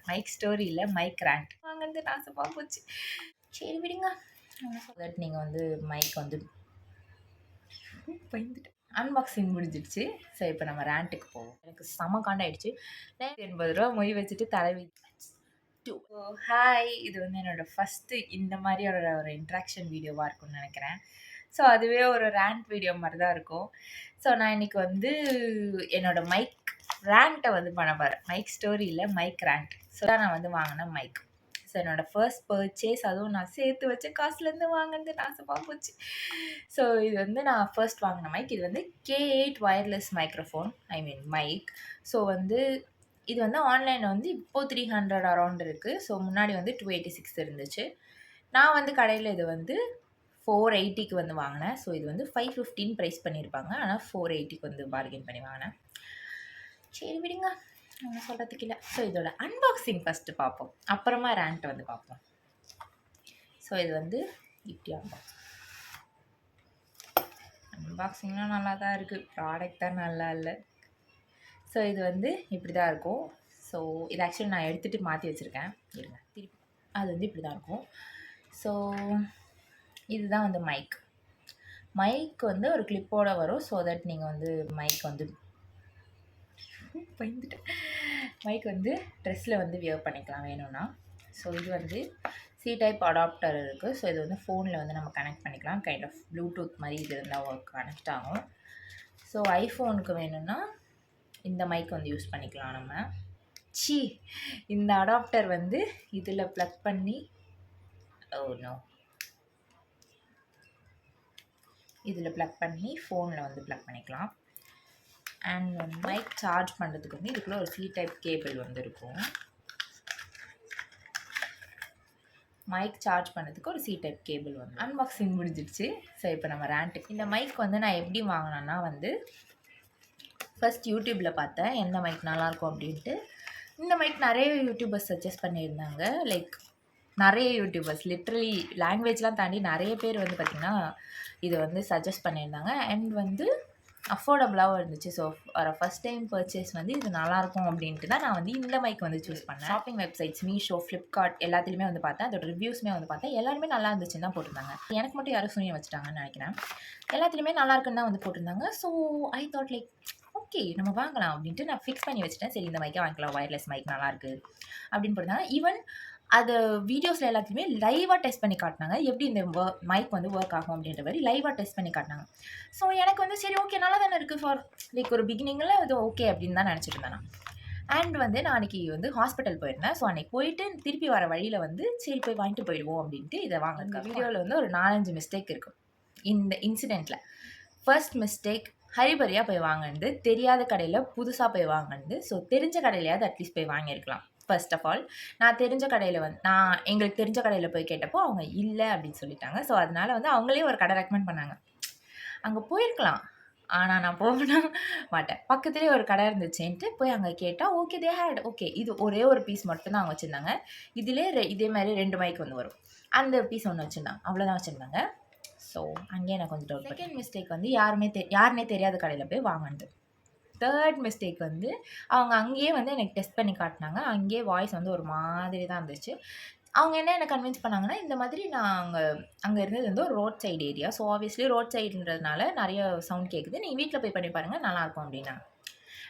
Mic story இல்லை mic rent வாங்கிறது நாசமாக போச்சு. சரி விடுங்க. தட் நீங்கள் வந்து மைக் வந்து பயந்துட்டு அன்பாக்சிங் முடிஞ்சிடுச்சு. ஸோ இப்போ நம்ம ரேண்ட்டுக்கு போவோம். எனக்கு செம காண்டாயிடுச்சு. 80 ரூபா மொய் வச்சுட்டு தலைவி ஹாய். இது வந்து என்னோடய ஃபஸ்ட்டு இந்த மாதிரி ஒரு இன்ட்ராக்ஷன் வீடியோவாக இருக்கும்னு நினைக்கிறேன். ஸோ அதுவே ஒரு ரேண்ட் வீடியோ மாதிரி தான் இருக்கும். ஸோ நான் இன்றைக்கி வந்து என்னோடய மைக் ரேண்ட்டை வந்து பண்ண போகிறேன். மைக் ஸ்டோரி இல்லை மைக் ரேண்ட். ஸோ தான் நான் வந்து வாங்கினேன் மைக். ஸோ என்னோடய ஃபர்ஸ்ட் பர்ச்சேஸ், அதுவும் நான் சேர்த்து வச்ச காசுலேருந்து வாங்கினது நாசமாக போச்சு. ஸோ இது வந்து நான் ஃபர்ஸ்ட் வாங்கின மைக். இது வந்து K8 வயர்லெஸ் மைக்ரோஃபோன், ஐ மீன் மைக். ஸோ வந்து இது வந்து ஆன்லைனில் வந்து இப்போது 300 அரௌண்ட் இருக்குது. ஸோ முன்னாடி வந்து 286 இருந்துச்சு. நான் வந்து கடையில் இது வந்து 480க்கு வந்து வாங்கினேன். ஸோ இது வந்து 515 ப்ரைஸ் பண்ணியிருப்பாங்க. ஆனால் 480க்கு வந்து பார்கெயின் பண்ணி வாங்கினேன். சரி விடுங்க, ஒன்றும் சொல்கிறதுக்கு இல்லை. ஸோ இதோட அன்பாக்சிங் ஃபஸ்ட்டு பார்ப்போம், அப்புறமா ரேண்ட் வந்து பார்ப்போம். ஸோ இது வந்து இப்படி அன்பாக்சிங்லாம் நல்லா தான் இருக்குது, ப்ராடக்ட் தான் நல்லா இல்லை. ஸோ இது வந்து இப்படி தான் இருக்கும். ஸோ இது ஆக்சுவலி நான் எடுத்துகிட்டு மாற்றி வச்சுருக்கேன், இருங்க திருப்பி. அது வந்து இப்படி தான் இருக்கும். ஸோ இதுதான் வந்து மைக் வந்து ஒரு கிளிப்போடு வரும். ஸோ தட் நீங்கள் வந்து மைக் வந்து பயந்துட்டு மைக் வந்து ட்ரெஸ்ஸில் வந்து வியர் பண்ணிக்கலாம் வேணும்னா. ஸோ இது வந்து சி டைப் அடாப்டர் இருக்குது. ஸோ இது வந்து ஃபோனில் வந்து நம்ம கனெக்ட் பண்ணிக்கலாம். கைண்ட் ஆஃப் ப்ளூடூத் மாதிரி இது இருந்தால் கனெக்ட் ஆகும். ஸோ ஐஃபோனுக்கு வேணும்னா இந்த மைக் வந்து யூஸ் பண்ணிக்கலாம் நம்ம. இந்த அடாப்டர் வந்து இதில் ப்ளக் பண்ணி இதில் ப்ளக் பண்ணி ஃபோனில் வந்து ப்ளக் பண்ணிக்கலாம். அண்ட் வந்து மைக் சார்ஜ் பண்ணுறதுக்கு வந்து இதுக்குள்ளே ஒரு சி டைப் கேபிள் வந்து இருக்கும். மைக் சார்ஜ் பண்ணுறதுக்கு ஒரு சி டைப் கேபிள் வந்து. அன்பாக்சிங் முடிஞ்சிடுச்சு. ஸோ இப்போ நம்ம ரேண்ட்டுக்கு. இந்த மைக் வந்து நான் எப்படி வாங்கினேன்னா வந்து ஃபஸ்ட் யூடியூப்பில் பார்த்தேன் எந்த மைக் நல்லாயிருக்கும் அப்படின்ட்டு. இந்த மைக் நிறைய யூடியூபர்ஸ் சஜஸ்ட் பண்ணியிருந்தாங்க. லைக் நிறைய யூடியூபர்ஸ் லிட்ரலி லாங்குவேஜ்லாம் தாண்டி நிறைய பேர் வந்து பார்த்திங்கன்னா இதை வந்து சஜஸ்ட் பண்ணியிருந்தாங்க. அண்ட் வந்து அஃபோர்டபுளாகவும் இருந்துச்சு. ஸோ ஒரு ஃபஸ்ட் டைம் பர்ச்சேஸ் வந்து இது நல்லாயிருக்கும் அப்படின்ட்டு தான் நான் வந்து இந்த மைக் வந்து சூஸ் பண்ணேன். ஷாப்பிங் வெப்சைட்ஸ் மீஷோ, ஃப்ளிப்கார்ட் எல்லாத்துலேயுமே வந்து பார்த்தேன். அதோட ரிவ்யூஸுமே வந்து பார்த்தேன். எல்லாருமே நல்லா இருந்துச்சுன்னு தான் போட்டிருந்தாங்க. எனக்கு மட்டும் யாரும் சூனியம் வச்சுட்டாங்கன்னு நினைக்கிறேன். எல்லாத்துலேயுமே நல்லா இருக்குன்னு தான் வந்து போட்டிருந்தாங்க. So I thought like okay நம்ம வாங்கலாம் அப்படின்ட்டு நான் ஃபிக்ஸ் பண்ணி வச்சுட்டேன். சரி இந்த மைக்கை வாங்கிக்கலாம், வயர்லெஸ் மைக் நல்லாயிருக்கு அப்படின்னு போட்டிருந்தாங்க. ஈவன் அது வீடியோஸில் எல்லாத்தையுமே லைவாக டெஸ்ட் பண்ணி காட்டினாங்க. எப்படி இந்த மைக் வந்து ஒர்க் ஆகும் அப்படின்ற மாதிரி லைவாக டெஸ்ட் பண்ணி காட்டினாங்க. ஸோ எனக்கு வந்து சரி ஓகே நல்லா தானே இருக்குது, ஃபார் லைக் ஒரு பிகினிங்கில் இது ஓகே அப்படின்னு தான் நினச்சிட்டு இருந்தேன் நான். அண்ட் வந்து நான் அன்றைக்கி வந்து ஹாஸ்பிட்டல் போயிருந்தேன். ஸோ அன்றைக்கி போயிட்டு திருப்பி வர வழியில் வந்து சரி போய் வாங்கிட்டு போயிடுவோம் அப்படின்ட்டு இதை வாங்க. வீடியோவில் வந்து ஒரு 4-5 மிஸ்டேக் இருக்கும் இந்த இன்சிடெண்ட்டில். ஃபர்ஸ்ட் மிஸ்டேக், ஹரிபரியாக போய் வாங்கினது, தெரியாத கடையில் புதுசாக போய் வாங்கினது. ஸோ தெரிஞ்ச கடையிலையாவது அட்லீஸ்ட் போய் வாங்கியிருக்கலாம். ஃபர்ஸ்ட் ஆஃப் ஆல் நான் தெரிஞ்ச கடையில் வந்து எங்களுக்கு தெரிஞ்ச கடையில் போய் கேட்டப்போ அவங்க இல்லை அப்படின்னு சொல்லிட்டாங்க. ஸோ அதனால் வந்து அவங்களே ஒரு கடை ரெக்கமெண்ட் பண்ணாங்க. அங்கே போயிருக்கலாம், ஆனால் நான் போகணும்னா மாட்டேன். பக்கத்துலேயே ஒரு கடை இருந்துச்சுன்ட்டு போய் அங்கே கேட்டால் ஓகே தே ஹேட் ஓகே இது ஒரே ஒரு பீஸ் மட்டும் தான் அவங்க வச்சுருந்தாங்க. இதே மாதிரி 2 மைக் வந்து வரும். அந்த பீஸ் ஒன்று வச்சுருந்தாங்க, அவ்வளோதான் வச்சுருந்தாங்க. ஸோ அங்கேயே நான் கொஞ்சம் டவுட். செகண்ட் மிஸ்டேக் வந்து யாருன்னே தெரியாத கடையில் போய் வாங்கினது. தேர்ட் மிஸ்டேக் வந்து அவங்க அங்கேயே வந்து எனக்கு டெஸ்ட் பண்ணி காட்டினாங்க. அங்கேயே வாய்ஸ் வந்து ஒரு மாதிரி தான் இருந்துச்சு. அவங்க என்ன கன்வின்ஸ் பண்ணாங்கன்னா இந்த மாதிரி அங்கே இருந்தது வந்து ஒரு road side area. So obviously road சைடுன்றதுனால நிறைய சவுண்ட் கேட்குது, நீங்கள் வீட்டில் போய் பண்ணி பாருங்கள் நல்லாயிருக்கும் அப்படின்னாங்க.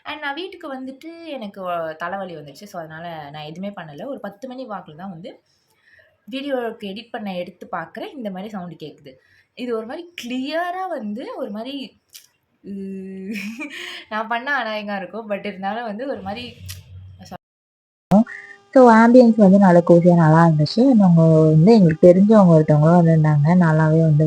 அண்ட் நான் வீட்டுக்கு வந்துட்டு எனக்கு தலைவலி வந்துடுச்சு. ஸோ அதனால் நான் எதுவுமே பண்ணலை. ஒரு 10 மணி வாக்கில் தான் வந்து வீடியோவுக்கு எடிட் பண்ண எடுத்து பார்க்குறேன். இந்த மாதிரி சவுண்டு கேட்குது. இது ஒரு மாதிரி கிளியராக வந்து ஒரு மாதிரி நான் பண்ண அநாயகமாக இருக்கும். பட் இருந்தாலும் வந்து ஒரு மாதிரி ஸோ ஆம்பியன்ஸ் வந்து நல்ல கோசியாக நல்லா இருந்துச்சு. அவங்க வந்து எங்களுக்கு தெரிஞ்சவங்க ஒருத்தவங்களும் வந்துருந்தாங்க. நல்லாவே வந்து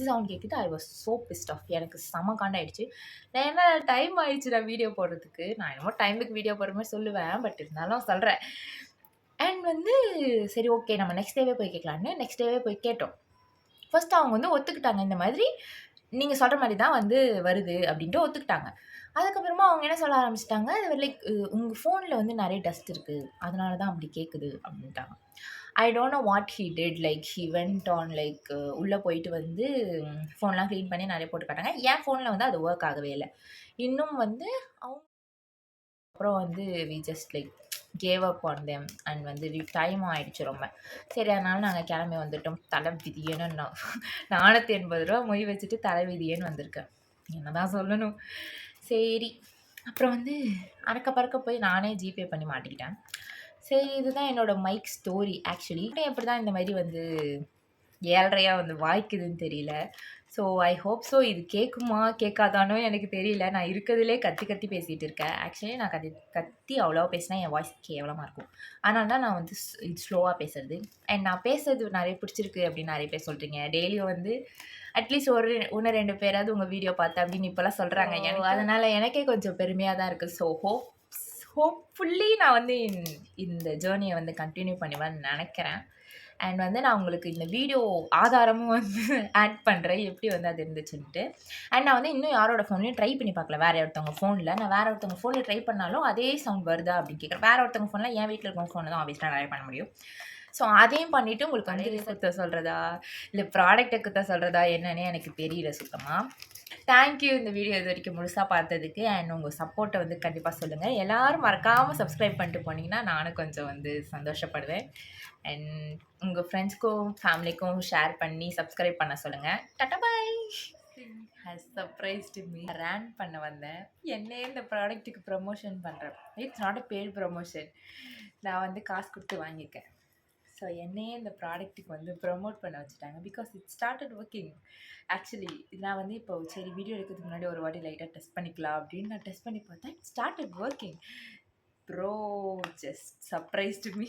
சவுண்ட் கேட்குது. I was so pissed off. எனக்கு செம காண்டாயிடுச்சு. நான் என்ன டைம் ஆயிடுச்சு நான் வீடியோ போடுறதுக்கு. நான் என்னமோ டைமுக்கு வீடியோ போடுற மாதிரி சொல்லுவேன், பட் இருந்தாலும் சொல்கிறேன். அண்ட் வந்து சரி ஓகே நம்ம நெக்ஸ்ட் டேவே போய் கேட்கலான்னு நெக்ஸ்ட் டேவே போய் கேட்டோம். ஃபர்ஸ்ட் அவங்க வந்து ஒத்துக்கிட்டாங்க, இந்த மாதிரி நீங்கள் சொல்கிற மாதிரி தான் வந்து வருது அப்படின்ட்டு ஒத்துக்கிட்டாங்க. அதுக்கப்புறமா அவங்க என்ன சொல்ல ஆரம்பிச்சிட்டாங்க, லைக் உங்கள் ஃபோனில் வந்து நிறைய டஸ்ட் இருக்குது, அதனால தான் அப்படி கேட்குது அப்படின்ட்டாங்க. I don't know what he did. Like he went on like உள்ளே போயிட்டு வந்து ஃபோன்லாம் க்ளீன் பண்ணி நிறைய போட்டு காட்டாங்க. என் ஃபோனில் வந்து அது ஒர்க் ஆகவே இல்லை. இன்னும் வந்து அவங்க அப்புறம் வந்து we just like gave up on them and வந்து டைம் ஆயிடுச்சு ரொம்ப. சரி அதனால நாங்கள் கிளம்பி வந்துட்டோம். தலை விதியேன்னு நான் 480 ரூபா மொய் வச்சுட்டு தலை விதியேன்னு வந்திருக்கேன். என்னதான் சொல்லணும். சரி அப்புறம் வந்து அறக்க பறக்க போய் நானே ஜிபே பண்ணி மாட்டிக்கிட்டேன். சரி இதுதான் என்னோட மைக் ஸ்டோரி. ஆக்சுவலி எப்படி தான் இந்த மாதிரி வந்து ஏழ்றையாக வந்து வாய்க்குதுன்னு தெரியல. ஸோ ஐ ஹோப் ஸோ இது கேட்குமா கேட்காதானோ எனக்கு தெரியல. நான் இருக்கிறதுலே கத்தி கத்தி பேசிகிட்டு இருக்கேன். ஆக்சுவலி நான் கத்தி அவ்வளோவா பேசினா என் வாய்ஸ் கேவலமாக இருக்கும். அதனால தான் நான் வந்து இது ஸ்லோவாக பேசுறது. அண்ட் நான் பேசுறது நிறைய பிடிச்சிருக்கு அப்படின்னு நிறைய பேர் சொல்கிறீங்க. டெய்லியும் வந்து அட்லீஸ்ட் ஒன்று 2 பேராவது உங்கள் வீடியோ பார்த்து அப்படின்னு இப்போலாம் சொல்கிறாங்க. எனக்கு அதனால் எனக்கே கொஞ்சம் பெருமையாக தான் இருக்குது. ஸோ ஹோப்ஃபுல்லி நான் வந்து இந்த ஜேர்னியை வந்து கண்டினியூ பண்ணுவேன்னு நினைக்கிறேன். அண்ட் வந்து நான் உங்களுக்கு இந்த வீடியோ ஆதாரமும் வந்து ஆட் பண்ணுறேன் எப்படி வந்து அது இருந்துச்சுன்ட்டு. அண்ட் நான் வந்து இன்னும் யாரோட ஃபோன்லையும் ட்ரை பண்ணி பார்க்கல. வேறு ஒருத்தவங்க ஃபோனில் நான் வேறு ஒருத்தவங்க ஃபோனில் ட்ரை பண்ணாலும் அதே சவுண்ட் வருதா அப்படின்னு கேட்குறேன். வேறு ஒருத்தவங்க ஃபோனில் என் வீட்டில் இருக்கவங்க ஃபோனில் தான் ஆப்வியஸ்லாக நிறைய பண்ண முடியும். ஸோ அதையும் பண்ணிவிட்டு உங்களுக்கு வந்து குத்த சொல்கிறதா இல்லை ப்ராடக்டை குத்த சொல்கிறதா என்னன்னே எனக்கு தெரியல சுத்தமாக. தேங்க்யூ இந்த வீடியோ இது வரைக்கும் முழுசாக பார்த்ததுக்கு. அண்ட் உங்கள் சப்போர்ட்டை வந்து கண்டிப்பாக சொல்லுங்கள். எல்லோரும் மறக்காமல் சப்ஸ்கிரைப் பண்ணிட்டு போனீங்கன்னா நானும் கொஞ்சம் வந்து சந்தோஷப்படுவேன். அண்ட் உங்கள் ஃப்ரெண்ட்ஸ்க்கும் ஃபேமிலிக்கும் ஷேர் பண்ணி சப்ஸ்கிரைப் பண்ண சொல்லுங்கள். Tata bye. Has surprised me. ரேன் பண்ண வந்தேன். என்னையே இந்த ப்ராடக்ட்டுக்கு ப்ரமோஷன் பண்ணுறேன். It's not a paid promotion. நான் வந்து காசு கொடுத்து வாங்கியிருக்கேன். ஸோ என்னையே இந்த ப்ராடக்ட்டுக்கு வந்து ப்ரமோட் பண்ண வச்சுட்டாங்க. Because it started working. Actually நான் வந்து இப்போ சரி வீடியோ எடுக்கிறதுக்கு முன்னாடி ஒரு வாட்டி லைட்டாக டெஸ்ட் பண்ணிக்கலாம் அப்படின்னு நான் டெஸ்ட் பண்ணி பார்த்தேன். It started working. Bro just surprised me.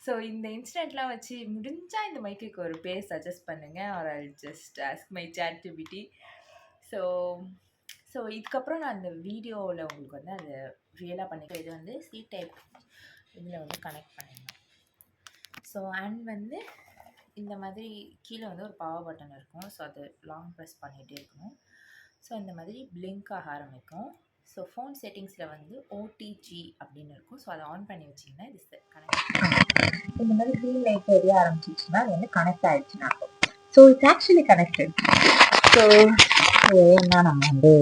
So இந்த இன்சிடெண்ட்லாம் வச்சு முடிஞ்சால் இந்த மைக்குக்கு ஒரு பேர் சஜஸ்ட் பண்ணுங்கள். Or I just ask my ChatGPT. So இதுக்கப்புறம் நான் இந்த வீடியோவில் உங்களுக்கு வந்து அதை ரியலாக பண்ணிக்கிறேன். இது வந்து சி டைப் இதில் வந்து கனெக்ட் பண்ணிடணும். ஸோ அண்ட் வந்து இந்த மாதிரி கீழே வந்து ஒரு பவர் பட்டன் இருக்கும். ஸோ அது லாங் ப்ரெஸ் பண்ணிகிட்டே இருக்கணும். ஸோ இந்த மாதிரி பிளிங்க் ஆக ஆரம்பிக்கும். ஸோ ஃபோன் செட்டிங்ஸில் வந்து ஓடிஜி அப்படின்னு இருக்கும். ஸோ அதை ஆன் பண்ணி வச்சிங்கன்னா இது கனெக்ட். இந்த மாதிரி க்ரீன் லைட் எரிய ஆரம்பிச்சிச்சுன்னா அது வந்து கனெக்ட் ஆகிடுச்சுன்னா so it's actually connected. So என்ன நம்ம வந்து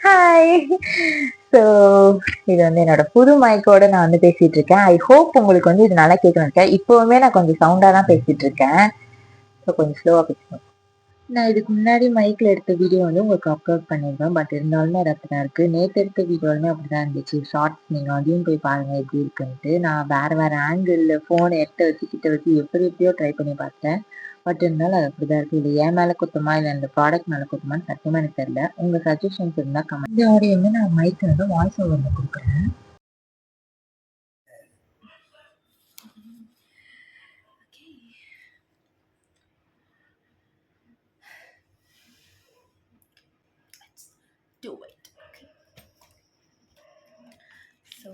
ஹாய். ஸோ இது வந்து என்னோட புது மைக்கோட நான் வந்து பேசிட்டு இருக்கேன். ஐ ஹோப் உங்களுக்கு வந்து இது நல்லா கேட்கணும் இருக்கேன். இப்போவுமே நான் கொஞ்சம் சவுண்டாக தான் பேசிட்டு இருக்கேன். ஸோ கொஞ்சம் ஸ்லோவாக பேசணும். நான் இதுக்கு முன்னாடி மைக்கில் எடுத்த வீடியோ வந்து உங்களுக்கு அப்லோட் பண்ணியிருந்தேன். பட் இருந்தாலுமே அது அப்படி தான் இருக்குது. நேற்று எடுத்த வீடியோலுமே அப்படி தான் இருந்துச்சு. ஷார்ட்ஸ் நீங்கள் அதையும் போய் பாருங்கள் எப்படி இருக்குன்ட்டு. நான் வேறு ஆங்கிளில் ஃபோனை கிட்ட வச்சு எப்படியோ ட்ரை பண்ணி பார்த்தேன். பட் இருந்தாலும் அது அப்படி தான் இருக்குது. இது என் மேலே குத்தமா இல்லை இந்த ப்ராடக்ட் மேலே குத்தமான்னு சத்தியமாக எனக்கு தெரியல. உங்கள் சஜஷன்ஸ் இருந்தால் கமெண்ட். இந்த ஆடியோவுமே நான் மைக்கில் வந்து வாய்ஸ் ஓவரில் கொடுக்குறேன். Do it. Okay. So